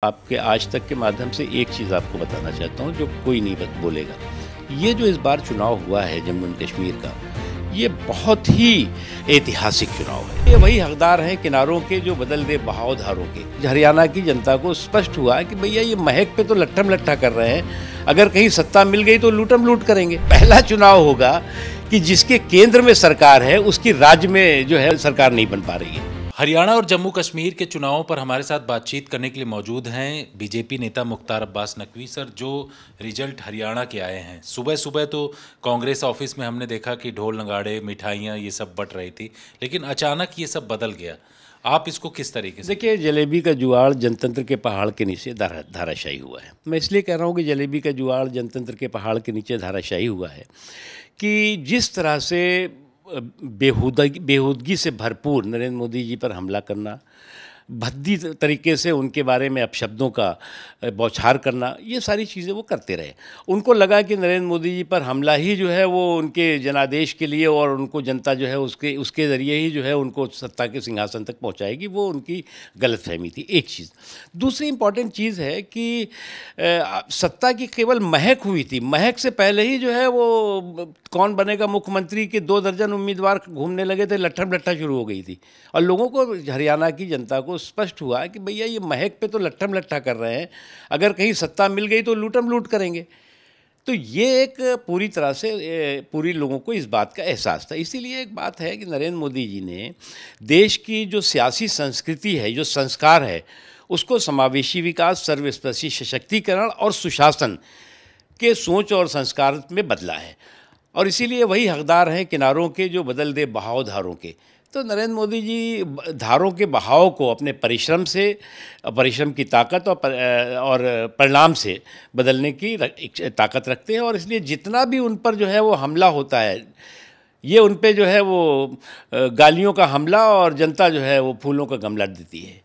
आपके आज तक के माध्यम से एक चीज़ आपको बताना चाहता हूँ जो कोई नहीं बोलेगा। ये जो इस बार चुनाव हुआ है जम्मू एंड कश्मीर का, ये बहुत ही ऐतिहासिक चुनाव है। ये वही हकदार हैं किनारों के जो बदल दे बहावधारों के। हरियाणा की जनता को स्पष्ट हुआ कि भैया ये महक पे तो लट्ठम लट्ठा कर रहे हैं, अगर कहीं सत्ता मिल गई तो लूटम लूट करेंगे। पहला चुनाव होगा कि जिसके केंद्र में सरकार है उसकी राज्य में जो है सरकार नहीं बन पा रही है। हरियाणा और जम्मू कश्मीर के चुनावों पर हमारे साथ बातचीत करने के लिए मौजूद हैं बीजेपी नेता मुख्तार अब्बास नकवी सर, जो रिजल्ट हरियाणा के आए हैं। सुबह सुबह तो कांग्रेस ऑफिस में हमने देखा कि ढोल नगाड़े मिठाइयाँ ये सब बट रही थी, लेकिन अचानक ये सब बदल गया। आप इसको किस तरीके से देखिए, जलेबी का जुआड़ जनतंत्र के पहाड़ के नीचे धाराशायी हुआ है। मैं इसलिए कह रहा हूँ कि जलेबी का जुआड़ जनतंत्र के पहाड़ के नीचे धाराशायी हुआ है कि जिस तरह से बेहूदगी से भरपूर नरेंद्र मोदी जी पर हमला करना, भद्दी तरीके से उनके बारे में अपशब्दों का बौछार करना, ये सारी चीज़ें वो करते रहे। उनको लगा कि नरेंद्र मोदी जी पर हमला ही जो है वो उनके जनादेश के लिए और उनको जनता जो है उसके ज़रिए ही जो है उनको सत्ता के सिंहासन तक पहुंचाएगी। वो उनकी गलतफहमी थी। एक चीज़। दूसरी इम्पॉर्टेंट चीज़ है कि सत्ता की केवल महक हुई थी। महक से पहले ही जो है वो कौन बनेगा मुख्यमंत्री के 2 दर्जन उम्मीदवार घूमने लगे थे, लट्ठम लट्ठा शुरू हो गई थी। और लोगों को, हरियाणा की जनता को स्पष्ट हुआ कि भैया ये महक पे तो लट्ठम लट्ठा कर रहे हैं, अगर कहीं सत्ता मिल गई तो लूटम लूट करेंगे। तो ये एक पूरी तरह से पूरी लोगों को इस बात का एहसास था। इसीलिए एक बात है कि नरेंद्र मोदी जी ने देश की जो सियासी संस्कृति है, जो संस्कार है, उसको समावेशी विकास, सर्वस्पर्शी सशक्तिकरण और सुशासन के सोच और संस्कार में बदला है। और इसीलिए वही हकदार हैं किनारों के जो बदल दे बहाव धारों के। तो नरेंद्र मोदी जी धारों के बहाव को अपने परिश्रम की ताकत और परिणाम से बदलने की ताकत रखते हैं। और इसलिए जितना भी उन पर जो है वो हमला होता है, ये उन पे जो है वो गालियों का हमला, और जनता जो है वो फूलों का गमला देती है।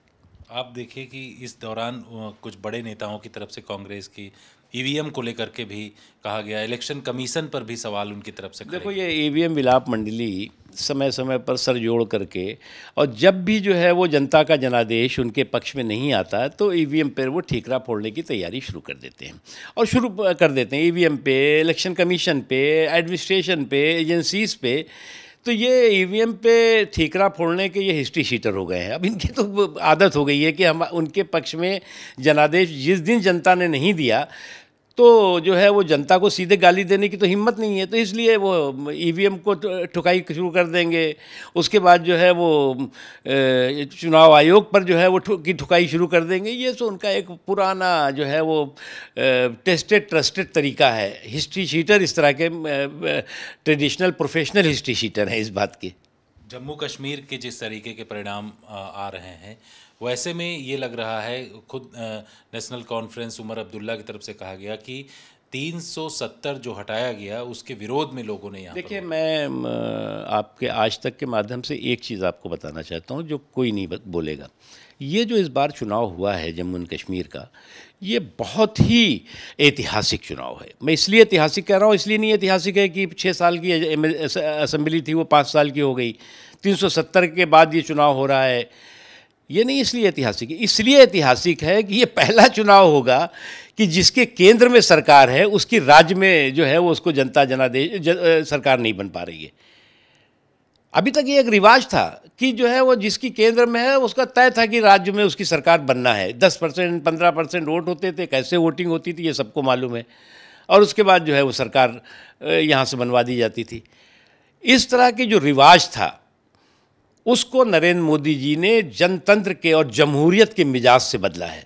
आप देखिए कि इस दौरान कुछ बड़े नेताओं की तरफ से कांग्रेस की ईवीएम को लेकर के भी कहा गया, इलेक्शन कमीशन पर भी सवाल उनकी तरफ से। देखो, ये ईवीएम विलाप मंडली समय समय पर सर जोड़ करके, और जब भी जो है वो जनता का जनादेश उनके पक्ष में नहीं आता तो ईवीएम पर वो ठीकरा फोड़ने की तैयारी शुरू कर देते हैं। और शुरू कर देते हैं ईवीएम पे, इलेक्शन कमीशन पे, एडमिनिस्ट्रेशन पे, एजेंसीज पे। तो ये ईवीएम पे ठीकरा फोड़ने के ये हिस्ट्री शीटर हो गए हैं। अब इनकी तो आदत हो गई है कि हम उनके पक्ष में जनादेश जिस दिन जनता ने नहीं दिया तो जो है वो जनता को सीधे गाली देने की तो हिम्मत नहीं है, तो इसलिए वो ईवीएम को ठुकाई शुरू कर देंगे। उसके बाद जो है वो चुनाव आयोग पर जो है वो ठुकाई शुरू कर देंगे। ये तो उनका एक पुराना जो है वो टेस्टेड ट्रस्टेड तरीका है। हिस्ट्री शीटर इस तरह के ट्रेडिशनल प्रोफेशनल हिस्ट्री शीटर हैं इस बात के। जम्मू कश्मीर के जिस तरीके के परिणाम आ रहे हैं, वैसे में ये लग रहा है, खुद नेशनल कॉन्फ्रेंस उमर अब्दुल्ला की तरफ से कहा गया कि 370 जो हटाया गया उसके विरोध में लोगों ने यहाँ। देखिए, मैं आपके आज तक के माध्यम से एक चीज़ आपको बताना चाहता हूँ जो कोई नहीं बोलेगा। ये जो इस बार चुनाव हुआ है जम्मू एंड कश्मीर का, ये बहुत ही ऐतिहासिक चुनाव है। मैं इसलिए ऐतिहासिक कह रहा हूँ, इसलिए नहीं ऐतिहासिक है कि 6 साल की असेंबली थी वो 5 साल की हो गई, 370 के बाद ये चुनाव हो रहा है। ये नहीं इसलिए ऐतिहासिक है, इसलिए ऐतिहासिक है कि ये पहला चुनाव होगा कि जिसके केंद्र में सरकार है उसकी राज्य में जो है वो उसको जनता जनादेश सरकार नहीं बन पा रही है। अभी तक ये एक रिवाज था कि जो है वो जिसकी केंद्र में है उसका तय था कि राज्य में उसकी सरकार बनना है। 10% 15% वोट होते थे, कैसे वोटिंग होती थी ये सबको मालूम है। और उसके बाद जो है वो सरकार यहाँ से बनवा दी जाती थी। इस तरह के जो रिवाज था उसको नरेंद्र मोदी जी ने जनतंत्र के और जमहूरियत के मिजाज से बदला है।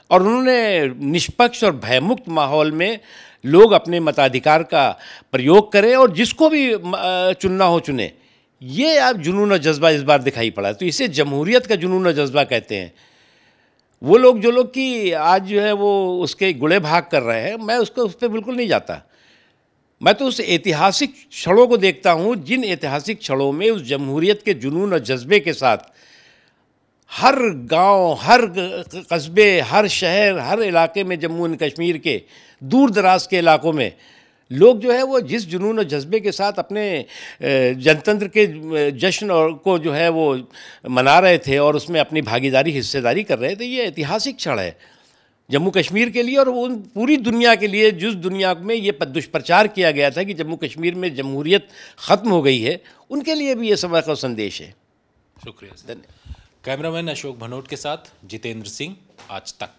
और उन्होंने निष्पक्ष और भयमुक्त माहौल में लोग अपने मताधिकार का प्रयोग करें और जिसको भी चुनना हो चुने। ये आप जुनून और जज्बा इस बार दिखाई पड़ा। तो इसे जमहूरियत का जुनून और जज्बा कहते हैं। वो लोग जो लोग कि आज जो है वो उसके गुड़े भाग कर रहे हैं, मैं उस पर बिल्कुल नहीं जाता। मैं तो उस ऐतिहासिक क्षणों को देखता हूँ जिन ऐतिहासिक क्षणों में उस जमहूरियत के जुनून और जज्बे के साथ हर गांव, हर कस्बे, हर शहर, हर इलाके में, जम्मू एंड कश्मीर के दूर दराज के इलाकों में लोग जो है वो जिस जुनून और जज्बे के साथ अपने जनतंत्र के जश्न और को जो है वो मना रहे थे और उसमें अपनी भागीदारी, हिस्सेदारी कर रहे थे, ये ऐतिहासिक क्षण है। जम्मू कश्मीर के लिए और उन पूरी दुनिया के लिए, जिस दुनिया में ये दुष्प्रचार किया गया था कि जम्मू कश्मीर में जमहूरियत ख़त्म हो गई है, उनके लिए भी ये समय का संदेश है। शुक्रिया। कैमरामैन अशोक भनोट के साथ जितेंद्र सिंह, आज तक।